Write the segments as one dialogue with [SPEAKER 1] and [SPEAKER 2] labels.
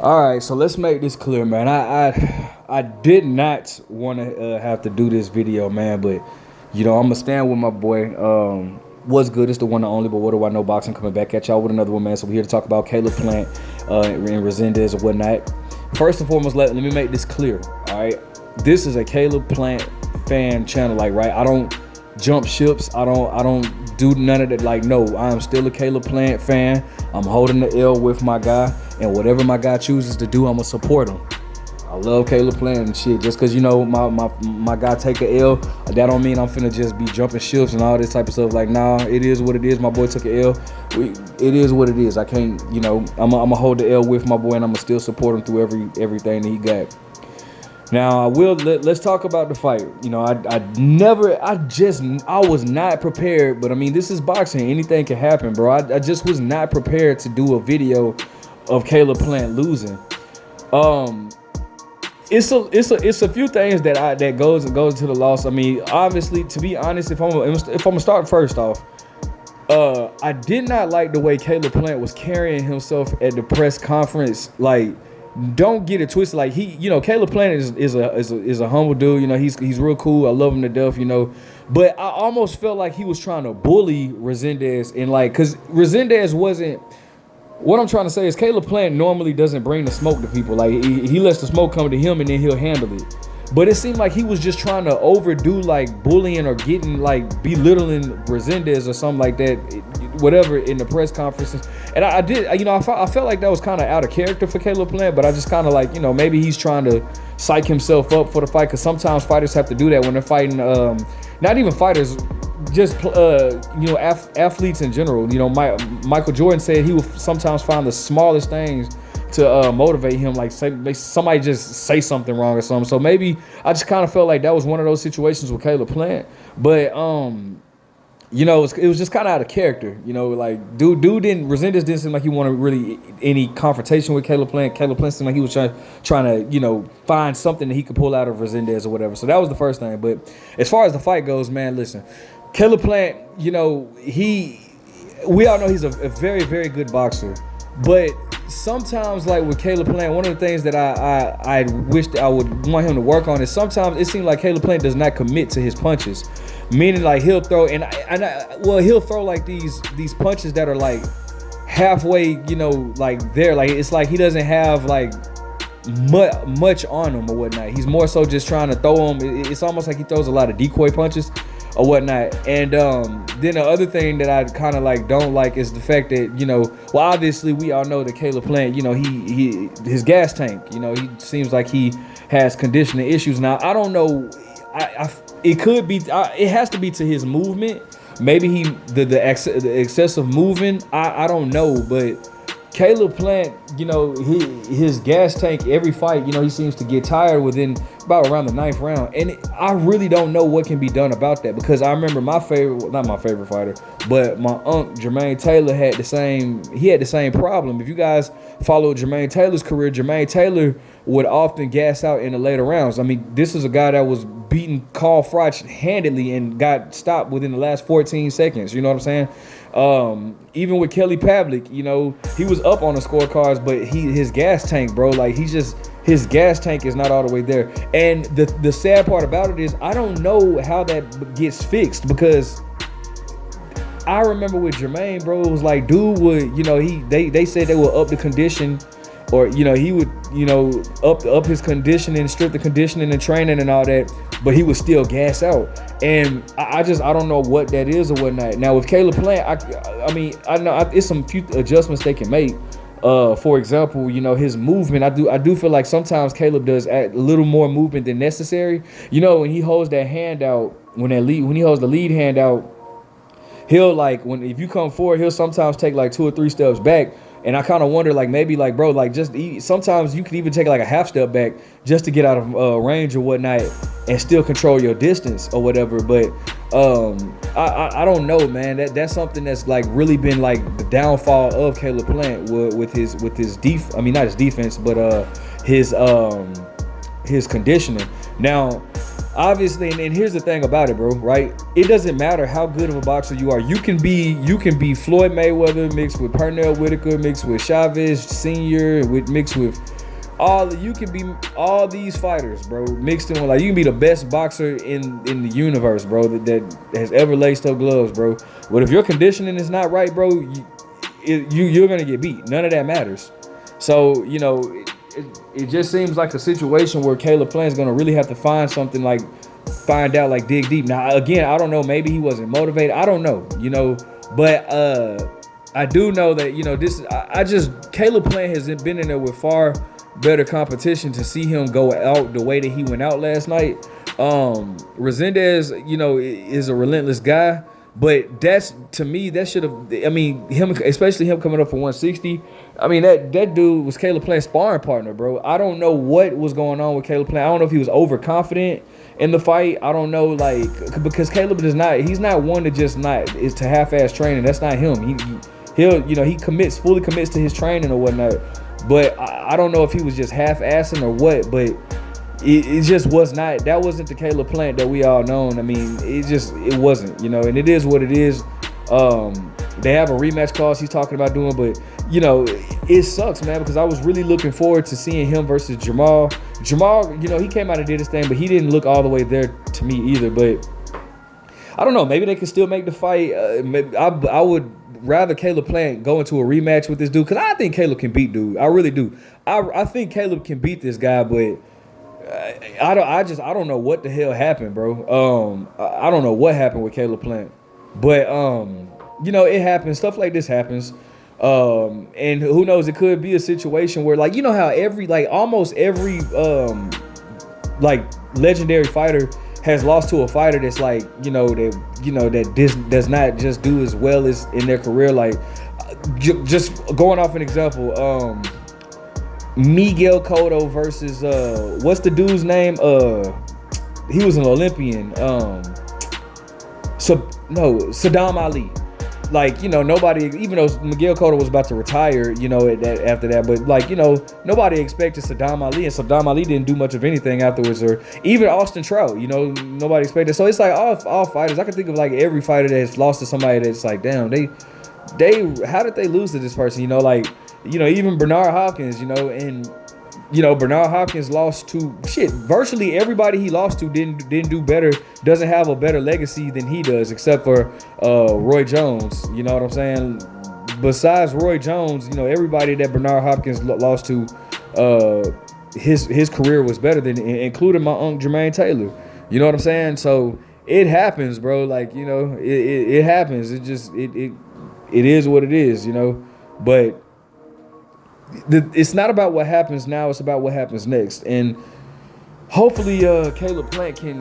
[SPEAKER 1] All right, so let's make this clear, man. I did not want to have to do this video, man, but I'm gonna stand with my boy. What's good? It's the one and only, but what do I know? Boxing coming back at y'all with another one, man. So we're here to talk about Caleb Plant and Resendiz or whatnot. First and foremost, let me make this clear. All right, this is a Caleb Plant fan channel, right? I don't jump ships. I don't do none of that. No, I am still a Caleb Plant fan. I'm holding the L with my guy, and whatever my guy chooses to do, I'm gonna support him. I love Caleb Plant and shit. Just cause my guy take a L, that don't mean I'm finna just be jumping ships and all this type of stuff. Nah, it is what it is. My boy took a L. It is what it is. I can't, I'ma hold the L with my boy, and I'ma still support him through everything that he got. Now let's talk about the fight. I was not prepared, but I mean, this is boxing. Anything can happen, bro. I just was not prepared to do a video of Caleb Plant losing. It's a few things that goes into the loss. I mean, obviously, to be honest, if I'm gonna start first off, I did not like the way Caleb Plant was carrying himself at the press conference. Don't get it twisted. Caleb Plant is a humble dude. He's real cool. I love him to death. But I almost felt like he was trying to bully Resendiz, and because Resendiz wasn't. What I'm trying to say is Caleb Plant normally doesn't bring the smoke to people. He lets the smoke come to him and then he'll handle it. But it seemed like he was just trying to overdo bullying or getting belittling Resendiz or something like that, whatever, in the press conferences. And I felt like that was kind of out of character for Caleb Plant, but I just kind of maybe he's trying to psych himself up for the fight, because sometimes fighters have to do that when they're fighting, not even fighters, just athletes in general. Michael Jordan said he would sometimes find the smallest things to motivate him, somebody just say something wrong or something. So maybe I just kind of felt like that was one of those situations with Caleb Plant. But it was just kind of out of character. Resendiz didn't seem like he wanted really any confrontation with Caleb Plant. Caleb Plant seemed like he was trying to find something that he could pull out of Resendiz or whatever. So that was the first thing. But as far as the fight goes, man, listen, Caleb Plant, we all know he's a very, very good boxer. But sometimes, with Caleb Plant, one of the things that I wish that I would want him to work on is sometimes it seems like Caleb Plant does not commit to his punches. Meaning, he'll throw he'll throw these punches that are halfway, there. It's like he doesn't have much on him or whatnot. He's more so just trying to throw them. It's almost like he throws a lot of decoy punches or whatnot. And then the other thing that I kind of don't like is the fact that obviously we all know that Caleb Plant, his gas tank, he seems like he has conditioning issues. Now I don't know, it could be, it has to be to his movement. Maybe the excessive moving. I don't know, but Caleb Plant, his gas tank every fight, he seems to get tired within about around the 9th round. And I really don't know what can be done about that, because I remember not my favorite fighter, but my uncle Jermaine Taylor had the same problem. If you guys followed Jermaine Taylor's career, Jermaine Taylor would often gas out in the later rounds. I mean, this is a guy that was beating Carl Froch handedly and got stopped within the last 14 seconds. You know what I'm saying? Even with Kelly Pavlik, he was up on the scorecards, but his gas tank, bro, his gas tank is not all the way there. And the sad part about it is I don't know how that gets fixed, because I remember with Jermaine, bro, it was dude would, they said they would up the condition, or he would up his conditioning, strip the conditioning and training and all that, but he would still gas out. And I don't know what that is or whatnot. Now with Caleb Plant, I know it's some few adjustments they can make. For example, his movement. I do feel like sometimes Caleb does add a little more movement than necessary. When he holds that hand out, when he holds the lead hand out, he'll if you come forward, he'll sometimes take 2 or 3 steps back. And I kind of wonder, maybe, bro, sometimes you could even take a half step back just to get out of range or whatnot and still control your distance or whatever. But I don't know, man. That's something that's really been the downfall of Caleb Plant with his not his defense, but his conditioning. Now, obviously, and here's the thing about it, bro, right? It doesn't matter how good of a boxer you are. You can be Floyd Mayweather mixed with Pernell Whitaker, mixed with Chavez Sr., mixed with You can be all these fighters, bro, mixed in with, like, you can be the best boxer in the universe, bro, that has ever laced up gloves, bro. But if your conditioning is not right, bro, you're gonna get beat. None of that matters. So, it just seems like a situation where Caleb Plant's gonna really have to find something, like find out, like dig deep. Now, again, I don't know. Maybe he wasn't motivated. I don't know. But I do know that Caleb Plant has been in there with far better competition to see him go out the way that he went out last night. Resendiz, is a relentless guy, but that's, to me, that should have, him, especially him coming up for 160. That dude was Caleb Plant's sparring partner, bro. I don't know what was going on with Caleb Plant. I don't know if he was overconfident in the fight. I don't know, because Caleb he's not one to just to half-ass training. That's not him. He fully commits to his training or whatnot. But I don't know if he was just half-assing or what, but it just was not. That wasn't the Caleb Plant that we all known. It wasn't, and it is what it is. They have a rematch clause he's talking about doing, but, it sucks, man, because I was really looking forward to seeing him versus Jamal. Jamal, he came out and did his thing, but he didn't look all the way there to me either. But I don't know. Maybe they can still make the fight. I would rather Caleb Plant go into a rematch with this dude, because I think Caleb can beat dude. I really do. I think Caleb can beat this guy, but I don't know what the hell happened, bro. I don't know what happened with Caleb Plant, but it happens. Stuff like this happens. And who knows? It could be a situation where, how almost every legendary fighter has lost to a fighter that's that does not just do as well as in their career. Just going off an example, Miguel Cotto versus what's the dude's name? He was an Olympian. Saddam Ali. Nobody, even though Miguel Cotto was about to retire, after that, but nobody expected Saddam Ali, and Saddam Ali didn't do much of anything afterwards, or even Austin Trout, nobody expected. So it's all fighters. I can think of every fighter that's lost to somebody that's damn, they how did they lose to this person? Even Bernard Hopkins, and Bernard Hopkins lost to virtually everybody he lost to didn't do better, doesn't have a better legacy than he does, except for Roy Jones. You know what I'm saying? Besides Roy Jones, everybody that Bernard Hopkins lost to, his career was better than, including my uncle Jermaine Taylor. You know what I'm saying? So it happens, bro. It happens. It is what it is, but it's not about what happens now, it's about what happens next. And hopefully Caleb Plant can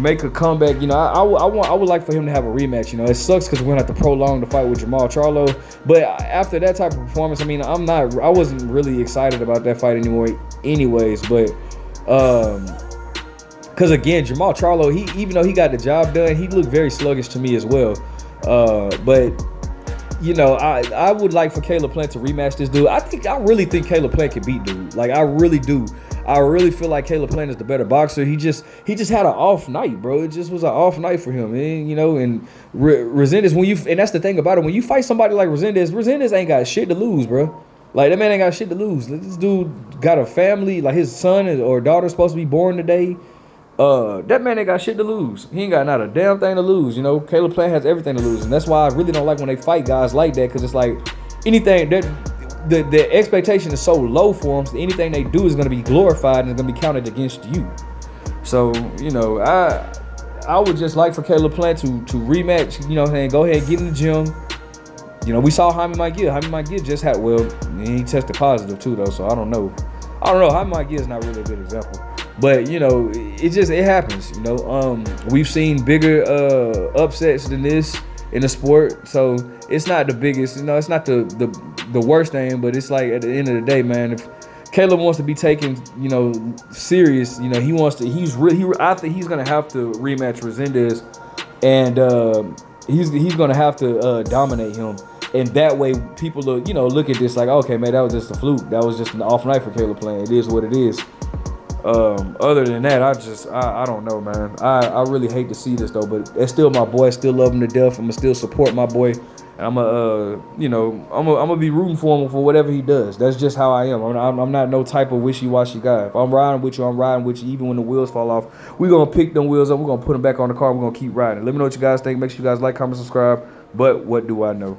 [SPEAKER 1] make a comeback. I would like for him to have a rematch. It sucks because we're gonna have to prolong the fight with Jamal Charlo, but after that type of performance, I wasn't really excited about that fight anymore anyways. But because again, Jamal Charlo, even though he got the job done, he looked very sluggish to me as well. But I would like for Caleb Plant to rematch this dude. I really think Caleb Plant can beat dude. I really do. I really feel like Caleb Plant is the better boxer. He just had an off night, bro. It just was an off night for him, and and Resendiz, and that's the thing about it. When you fight somebody like Resendiz ain't got shit to lose, bro. That man ain't got shit to lose. This dude got a family. His son or daughter supposed to be born today. That man ain't got shit to lose. He ain't got not a damn thing to lose. Caleb Plant has everything to lose, and that's why I really don't like when they fight guys like that, because it's anything that the expectation is so low for them. So anything they do is going to be glorified and it's going to be counted against you. So I would just like for Caleb Plant to rematch. Go ahead, get in the gym. We saw Jaime Maguire just had, he tested positive too though, so I don't know. Jaime Maguire is not really a good example. But it happens. We've seen bigger upsets than this in the sport, so it's not the biggest. It's not the worst thing, but it's at the end of the day, man. If Caleb wants to be taken, serious, he wants to. I think he's gonna have to rematch Resendiz, and he's gonna have to dominate him. And that way, people look at this okay, man, that was just a fluke. That was just an off night for Caleb Plant. It is what it is. Other than that, I don't know, man. I really hate to see this though, but it's still my boy. I still love him to death. I'm gonna still support my boy. And I'm gonna be rooting for him for whatever he does. That's just how I am. I'm not no type of wishy-washy guy. If I'm riding with you, I'm riding with you. Even when the wheels fall off, we're gonna pick them wheels up. We're gonna put them back on the car. We're gonna keep riding. Let me know what you guys think. Make sure you guys like, comment, subscribe. But what do I know?